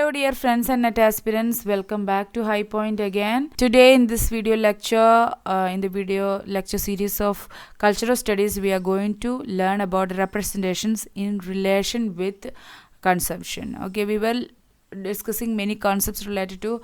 Hello dear friends and net aspirants, welcome back to High Point again. Today in this video lecture, in the video lecture series of cultural studies, we are going to learn about representations in relation with consumption. Okay, we were discussing many concepts related to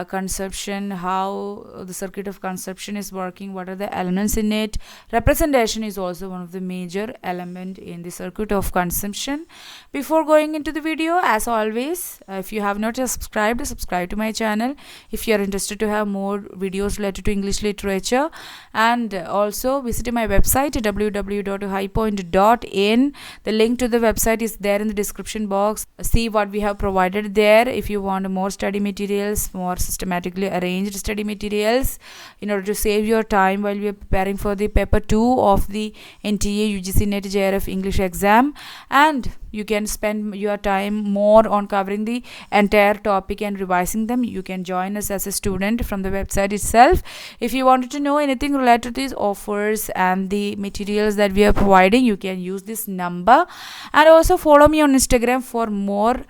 consumption, how the circuit of consumption is working, what are the elements in it. Representation is also one of the major element in the circuit of consumption. Before going into the video, as always, if you have not subscribed, subscribe to my channel if you are interested to have more videos related to English literature, and also visit my website www.highpoint.in. The link to the website is there in the description box. See what we have provided there. If you want more study materials, more systematically arranged study materials, in order to save your time while we are preparing for the paper 2 of the NTA UGC NET JRF English exam, and you can spend your time more on covering the entire topic and revising them, you can join us as a student from the website itself. If you wanted to know anything related to these offers and the materials that we are providing, you can use this number, and also follow me on Instagram for more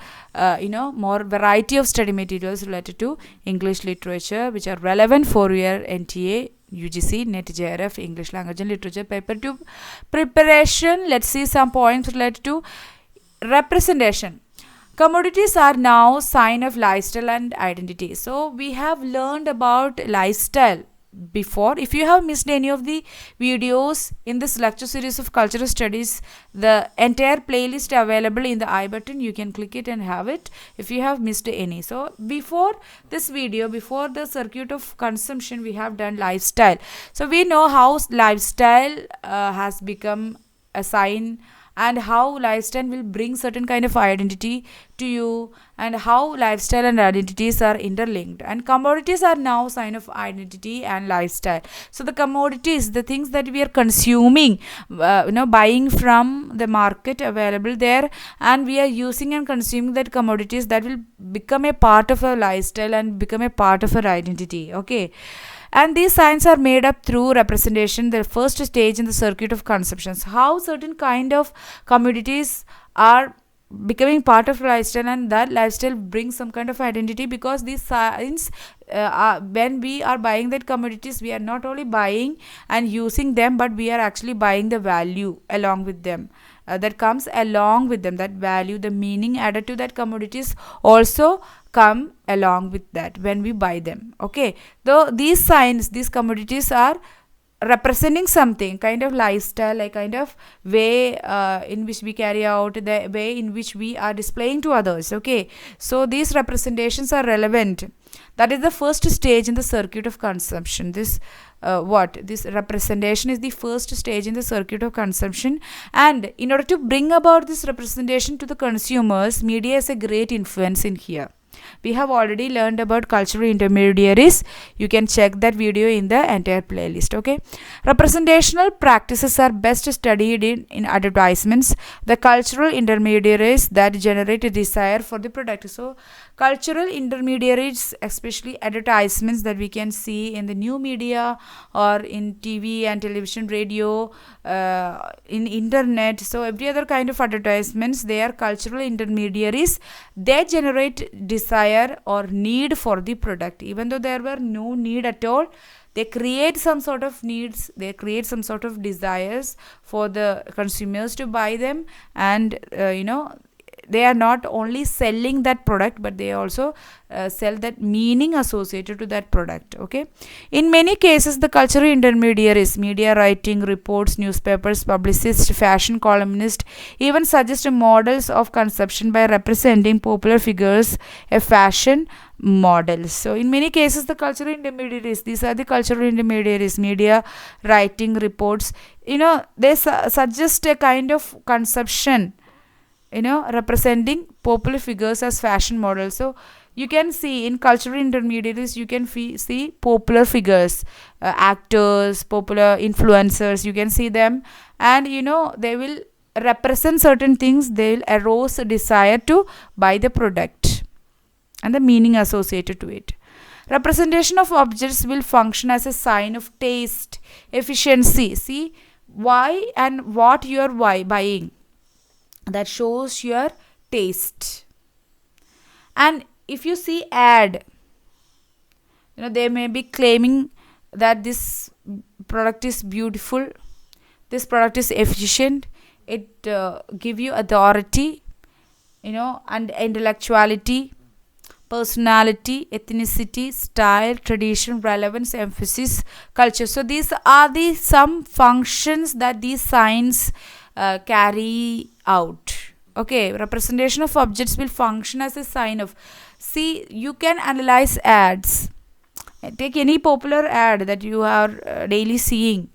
more variety of study materials related to English literature which are relevant for your NTA UGC NET JRF English language and literature paper 2 preparation. Let's see some points related to representation. Commodities are now sign of lifestyle and identity. So we have learned about lifestyle before. If you have missed any of the videos in this lecture series of cultural studies, the entire playlist available in the I button, you can click it and have it if you have missed any. So before this video, before the circuit of consumption, we have done lifestyle. So we know how lifestyle has become a sign, and how lifestyle will bring certain kind of identity to you, and how lifestyle and identities are interlinked, and commodities are now sign of identity and lifestyle. So the commodities, the things that we are consuming, buying from the market available there, and we are using and consuming that commodities, that will become a part of our lifestyle and become a part of our identity. Okay, and these signs are made up through representation, the first stage in the circuit of consumptions. How certain kind of commodities are becoming part of lifestyle, and that lifestyle brings some kind of identity, because these signs, when we are buying that commodities, we are not only buying and using them, but we are actually buying the value along with them, that comes along with them. That value, the meaning added to that commodities also come along with that when we buy them. Okay, though these signs, these commodities are representing something kind of lifestyle, like kind of way in which we carry out, the way in which we are displaying to others. Okay, so these representations are relevant. That is the first stage in the circuit of consumption. This representation is the first stage in the circuit of consumption, and in order to bring about this representation to the consumers, media is a great influence in here. We have already learned about cultural intermediaries. You can check that video in the entire playlist. Okay, representational practices are best studied in advertisements, the cultural intermediaries that generate a desire for the product. So cultural intermediaries, especially advertisements that we can see in the new media or in TV and television, radio, in internet, so every other kind of advertisements, they are cultural intermediaries. They generate desire or need for the product, even though there were no need at all. They create some sort of needs, they create some sort of desires for the consumers to buy them, and they are not only selling that product, but they also sell that meaning associated to that product. Okay, in many cases, the cultural intermediaries, media writing, reports, newspapers, publicists, fashion columnists, even suggest models of consumption by representing popular figures, a fashion model. So in many cases, the cultural intermediaries, these are the cultural intermediaries, media writing, reports, they suggest a kind of consumption, representing popular figures as fashion models. So you can see in cultural intermediaries, you can see popular figures, actors, popular influencers, you can see them, and they will represent certain things, they will arouse a desire to buy the product and the meaning associated to it. Representation of objects will function as a sign of taste, efficiency. See why and what you are buying, that shows your taste. And if you see ad, they may be claiming that this product is beautiful, this product is efficient, it give you authority, and intellectuality, personality, ethnicity, style, tradition, relevance, emphasis, culture. So these are the some functions that these signs carry out. Okay, representation of objects will function as a sign of. See, you can analyze ads. Take any popular ad that you are daily seeing.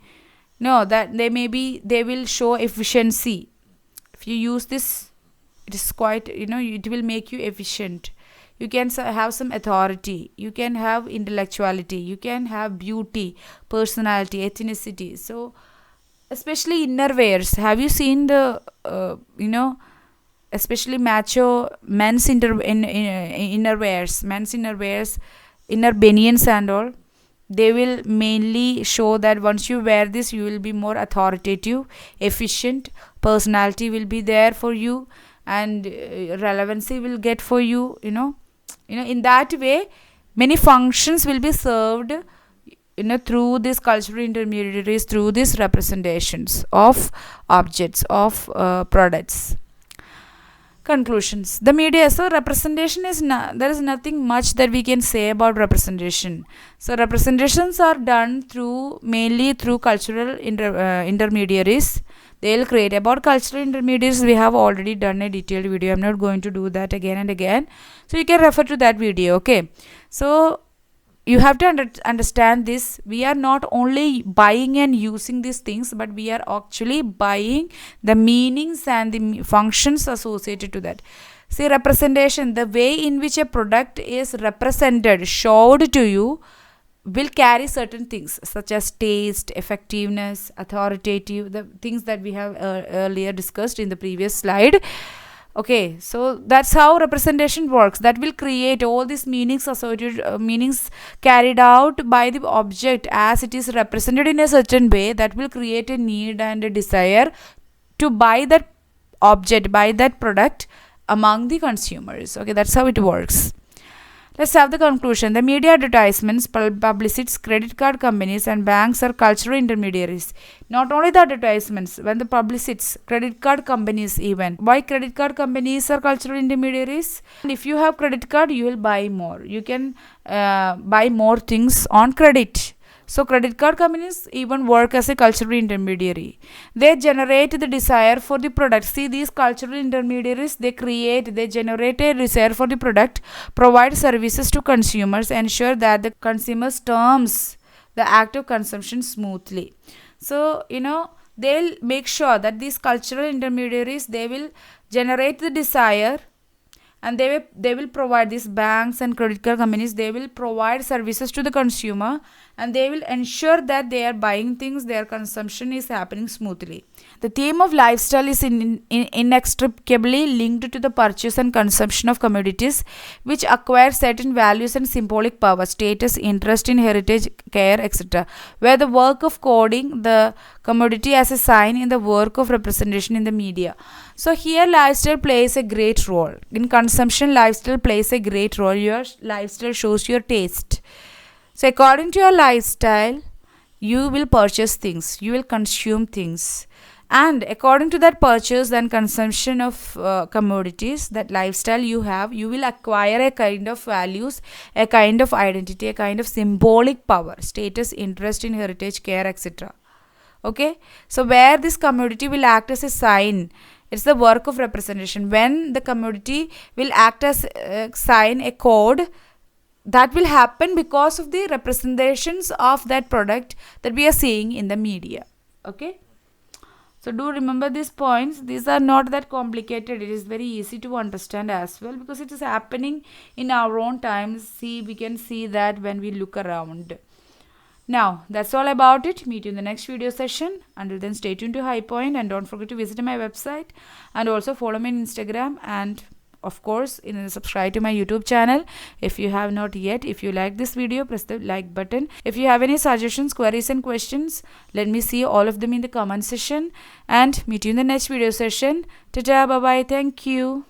No, that they will show efficiency. If you use this, it is quite, it will make you efficient. You can have some authority, you can have intellectuality, you can have beauty, personality, ethnicity. So especially innerwears, have you seen the especially macho men's innerwears, inner bunions and all, they will mainly show that once you wear this, you will be more authoritative, efficient, personality will be there for you, and relevancy will get for you. In that way, many functions will be served, through these cultural intermediaries, through these representations of objects, of products. Conclusions. The media. So representation is there is nothing much that we can say about representation. So representations are done mainly through cultural intermediaries. They'll create. About cultural intermediaries, we have already done a detailed video. I'm not going to do that again and again. So you can refer to that video. Okay. So you have to understand this. We are not only buying and using these things, but we are actually buying the meanings and the functions associated to that. See, representation, the way in which a product is represented, showed to you, will carry certain things such as taste, effectiveness, authoritative, the things that we have earlier discussed in the previous slide. Okay, so that's how representation works. That will create all these meanings associated, meanings carried out by the object as it is represented in a certain way. That will create a need and a desire to buy that object, buy that product among the consumers. Okay, that's how it works. Let's have the conclusion. The media, advertisements, publicists, credit card companies, and banks are cultural intermediaries. Not only the advertisements, when the publicists, credit card companies even. Why credit card companies are cultural intermediaries? And if you have credit card, you will buy more. You can buy more things on credit. So credit card companies even work as a cultural intermediary. They generate the desire for the product. See, these cultural intermediaries, they generate a desire for the product, provide services to consumers, ensure that the consumers terms the act of consumption smoothly. So, they'll make sure that these cultural intermediaries, they will generate the desire, and they will provide, these banks and credit card companies, they will provide services to the consumer, and they will ensure that they are buying things, their consumption is happening smoothly. The theme of lifestyle is inextricably linked to the purchase and consumption of commodities which acquire certain values and symbolic power, status, interest in heritage, care, etc. Where the work of coding the commodity as a sign in the work of representation in the media. So here lifestyle plays a great role. In consumption, lifestyle plays a great role. Your lifestyle shows your taste. So according to your lifestyle, you will purchase things, you will consume things. And according to that purchase and consumption of commodities, that lifestyle you have, you will acquire a kind of values, a kind of identity, a kind of symbolic power, status, interest in heritage, care, etc. Okay. So where this commodity will act as a sign, it's the work of representation. When the commodity will act as a sign, a code, that will happen because of the representations of that product that we are seeing in the media. Okay. So do remember these points. These are not that complicated. It is very easy to understand as well because it is happening in our own times. See, we can see that when we look around. Now, that's all about it. Meet you in the next video session. Until then, stay tuned to High Point and don't forget to visit my website and also follow me on Instagram and of course subscribe to my YouTube channel if you have not yet. If you like this video, press the like button. If you have any suggestions, queries and questions, let me see all of them in the comment section and meet you in the next video session. Ta-ta, bye-bye. Thank you.